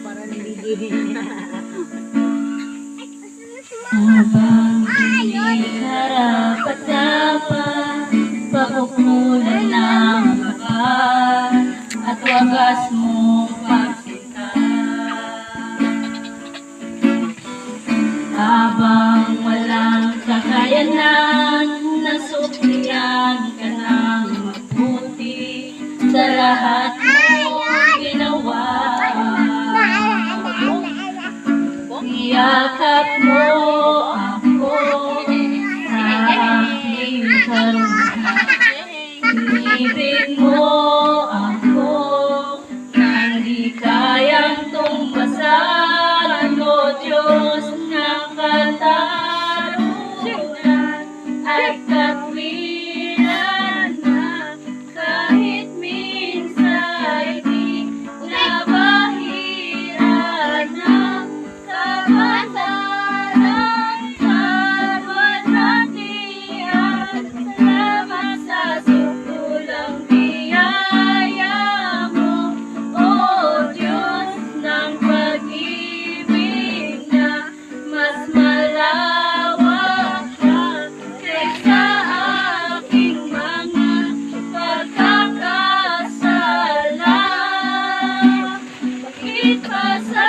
para nililihin. Habang hindi karapat-dapat, pakukulan ng mapa at wagas mong pagsika. Habang walang kakayanan, nasuklian ka ng mabuti sa lahat mong ginawa. Iyakap mo ako sa aking karunungan. Inibig mo ako na di kayang tumbasan. O Diyos ng katarungan at katwiran na kahit minsan di nabahiran ng kapansanan, kalwalhatian. Salamat sa sukulang biyaya mo, O Diyos ng pag-ibig na mas malawak pa kaysa aking mga pagkakasala. Bakit pa sa